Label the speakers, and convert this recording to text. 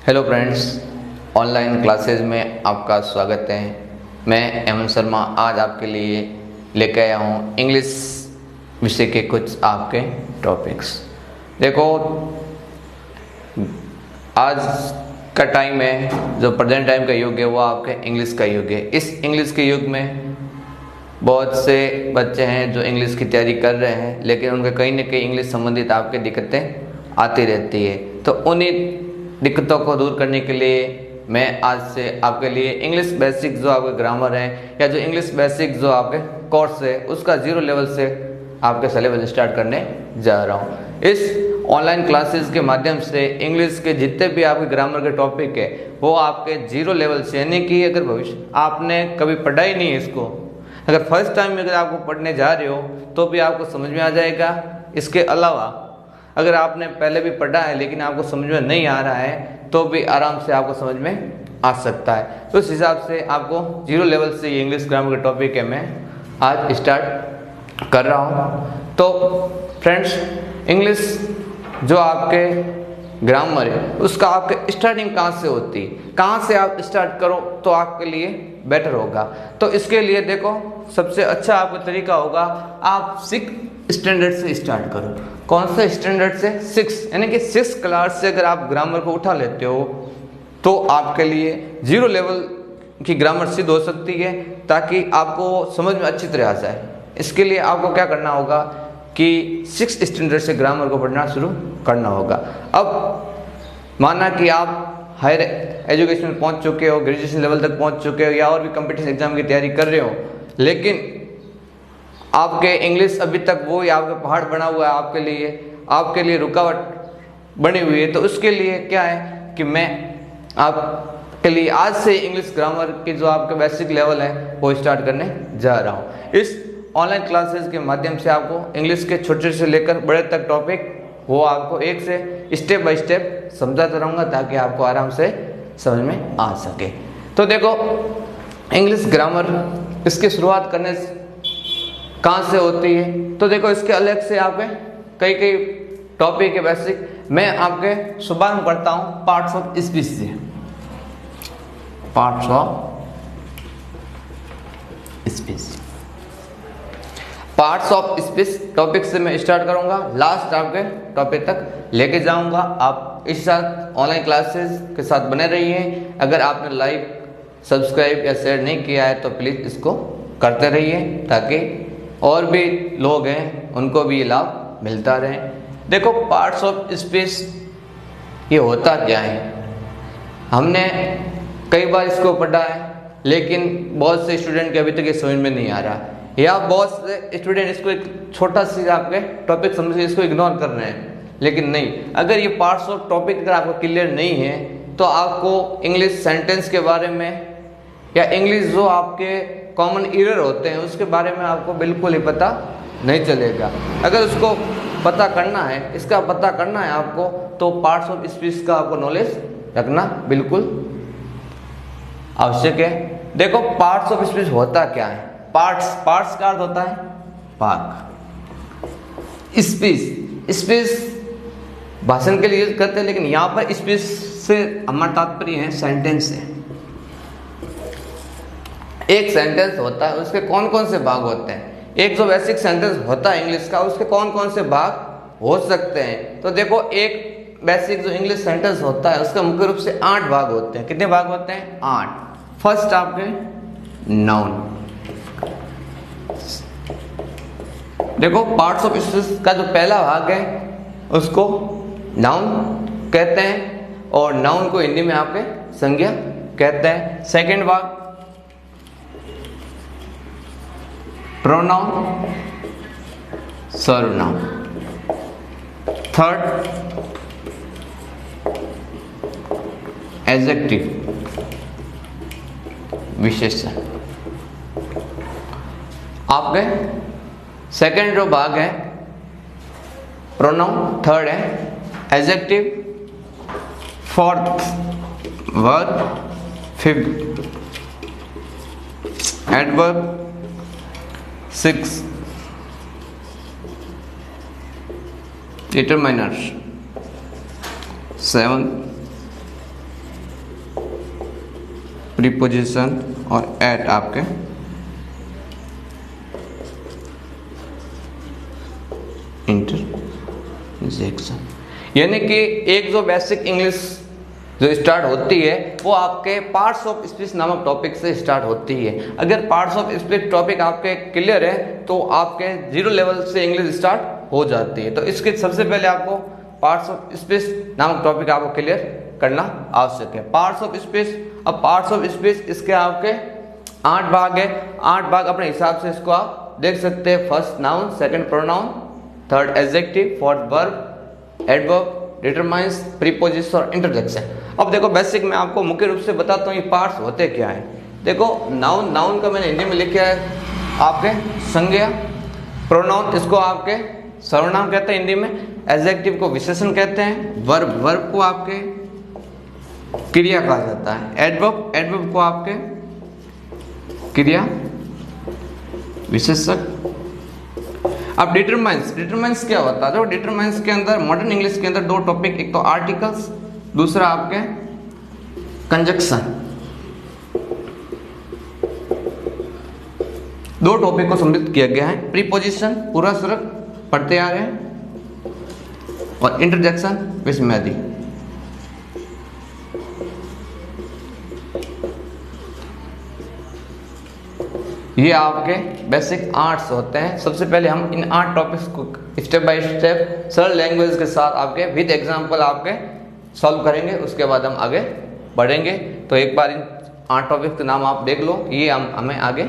Speaker 1: Hello friends, online classes में आपका स्वागत है। मैं एमन शर्मा आज आपके लिए लेकर आया हूँ इंग्लिश विषय के कुछ आपके टॉपिक्स। देखो, आज का टाइम है, जो प्रेजेंट टाइम का युग है वो आपके इंग्लिश का युग है। इस इंग्लिश के युग में बहुत से बच्चे हैं जो इंग्लिश की तैयारी कर रहे हैं, लेकिन उनके कहीं ना कहीं इंग्लिश संबंधित आपके दिक्कतें आती रहती है। तो उन्हीं दिक्कतों को दूर करने के लिए मैं आज से आपके लिए इंग्लिश बेसिक जो आपके ग्रामर है या जो इंग्लिश बेसिक जो आपके कोर्स है उसका 0 लेवल से आपके सिलेबस स्टार्ट करने जा रहा हूँ। इस ऑनलाइन क्लासेस के माध्यम से इंग्लिश के जितने भी आपके ग्रामर के टॉपिक है वो आपके 0 लेवल से, यानी कि अगर भविष्य आपने कभी पढ़ा ही नहीं है इसको, अगर फर्स्ट टाइम अगर आपको पढ़ने जा रहे हो तो भी आपको समझ में आ जाएगा। इसके अलावा अगर आपने पहले भी पढ़ा है लेकिन आपको समझ में नहीं आ रहा है तो भी आराम से आपको समझ में आ सकता है। तो इस हिसाब से आपको 0 लेवल से ये इंग्लिश ग्रामर के टॉपिक है मैं आज स्टार्ट कर रहा हूँ। तो फ्रेंड्स, इंग्लिश जो आपके ग्रामर है उसका आपके स्टार्टिंग कहाँ से होती है, कहाँ से आप स्टार्ट करो तो आपके लिए बेटर होगा। तो इसके लिए देखो, सबसे अच्छा आपका तरीका होगा आप 6 स्टैंडर्ड से स्टार्ट करो। कौन से स्टैंडर्ड से? 6, यानी कि 6 क्लास से अगर आप ग्रामर को उठा लेते हो तो आपके लिए 0 लेवल की ग्रामर सिद्ध हो सकती है, ताकि आपको समझ में अच्छी तरह आ जाए। इसके लिए आपको क्या करना होगा कि 6 स्टैंडर्ड से ग्रामर को पढ़ना शुरू करना होगा। अब माना कि आप हायर एजुकेशन में पहुंच चुके हो, ग्रेजुएशन लेवल तक पहुंच चुके हो या और भी कॉम्पिटिशन एग्जाम की तैयारी कर रहे हो, लेकिन आपके इंग्लिश अभी तक वो ही आपका पहाड़ बना हुआ है, आपके लिए रुकावट बनी हुई है। तो उसके लिए क्या है कि मैं आपके लिए आज से इंग्लिश ग्रामर की जो आपके बेसिक लेवल है वो स्टार्ट करने जा रहा हूँ। इस ऑनलाइन क्लासेस के माध्यम से आपको इंग्लिश के छोटे से लेकर बड़े तक टॉपिक वो आपको एक से स्टेप बाय स्टेप समझाता रहूँगा, ताकि आपको आराम से समझ में आ सके। तो देखो, इंग्लिश ग्रामर इसकी शुरुआत करने कहाँ से होती है, तो देखो इसके अलग से आपके कई टॉपिक है बेसिक। मैं आपके शुभारंभ करता हूँ पार्ट्स ऑफ स्पीच से। पार्ट्स ऑफ स्पीच टॉपिक से मैं स्टार्ट करूंगा, लास्ट आपके टॉपिक तक लेके जाऊंगा। आप इस साथ ऑनलाइन क्लासेस के साथ बने रहिए। अगर आपने लाइक, सब्सक्राइब या शेयर नहीं किया है तो प्लीज़ इसको करते रहिए, ताकि और भी लोग हैं उनको भी ये लाभ मिलता रहे। देखो, पार्ट्स ऑफ स्पीच ये होता क्या है, हमने कई बार इसको पढ़ा है, लेकिन बहुत से स्टूडेंट के अभी तक ये समझ में नहीं आ रहा, या बहुत से स्टूडेंट इसको एक छोटा सी आपके टॉपिक समझ के इसको इग्नोर कर रहे हैं। लेकिन नहीं, अगर ये पार्ट्स ऑफ टॉपिक अगर आपको क्लियर नहीं है तो आपको इंग्लिश सेंटेंस के बारे में या इंग्लिश जो आपके कॉमन एरर होते हैं उसके बारे में आपको बिल्कुल ही पता नहीं चलेगा। अगर उसको पता करना है, इसका पता करना है आपको, तो पार्ट्स ऑफ स्पीच का आपको नॉलेज रखना बिल्कुल आवश्यक है। देखो, पार्ट्स ऑफ स्पीच होता क्या है? पार्ट्स का अर्थ होता है भाग। स्पीच भाषण के लिए यूज करते हैं, लेकिन यहाँ पर स्पीच से हमारा तात्पर्य है सेंटेंस है। एक सेंटेंस होता है, उसके कौन कौन से भाग होते हैं? एक जो बेसिक सेंटेंस होता है इंग्लिश का, उसके कौन कौन से भाग हो सकते हैं? तो देखो, एक बेसिक जो इंग्लिश सेंटेंस होता है उसका मुख्य रूप से 8 भाग होते हैं। कितने भाग होते हैं? 8। फर्स्ट आपके नाउन। देखो, पार्ट्स ऑफ स्पीच का जो पहला भाग है उसको नाउन कहते हैं, और नाउन को हिंदी में आपके संज्ञा कहते हैं। सेकंड भाग प्रोनाउन, सर्वनाउन। थर्ड एडजेक्टिव, विशेषण। आपके सेकंड जो भाग है प्रोनाउन, थर्ड है adjective, fourth verb, fifth adverb, 6 determiners, 7 preposition और एट आपके इंटरजेक्शन। यानी कि एक जो बेसिक इंग्लिश जो स्टार्ट होती है वो आपके पार्ट्स ऑफ स्पीच नामक टॉपिक से स्टार्ट होती है। अगर पार्ट्स ऑफ स्पीच टॉपिक आपके क्लियर है तो आपके जीरो लेवल से इंग्लिश स्टार्ट हो जाती है। तो इसके सबसे पहले आपको पार्ट्स ऑफ स्पीच नामक टॉपिक आपको क्लियर करना आवश्यक है। पार्ट्स ऑफ स्पीच, अब पार्ट्स ऑफ स्पीच इसके आपके 8 भाग है। 8 भाग अपने हिसाब से इसको आप देख सकते हैं। First noun, second pronoun, third adjective, fourth verb, adverb, determines, preposition और इंटरजेक्शन। अब देखो बेसिक मैं आपको मुख्य रूप से बताता हूँ ये पार्ट्स होते क्या है। देखो नाउन, नाउन का मैंने हिंदी में लिखा है आपके संज्ञा। प्रोनाउन इसको आपके सर्वनाम कहते हैं हिंदी में। एडजेक्टिव को विशेषण कहते हैं। वर्ब, वर्ब को आपके क्रिया कहा जाता है। एडवर्ब, एडवर्ब को आपके क्रिया विशेषक। अब डिटरमाइंस, डिटरमाइंस क्या होता है? देखो डिटरमाइंस के अंदर मॉडर्न इंग्लिश के अंदर 2 टॉपिक, एक तो आर्टिकल्स, दूसरा आपके कंजक्शन। 2 टॉपिक को सम्मिलित किया गया है। प्रीपोजिशन पूरा स्वरक पढ़ते आ रहे हैं और इंटरजेक्शन विस्मयादि। ये आपके बेसिक आर्ट्स होते हैं। सबसे पहले हम इन 8 टॉपिक्स को स्टेप बाय स्टेप सरल लैंग्वेज के साथ आपके विद एग्जांपल आपके सॉल्व करेंगे। उसके बाद हम आगे बढ़ेंगे। तो एक बार इन 8 टॉपिक्स के नाम आप देख लो, ये हम हमें आगे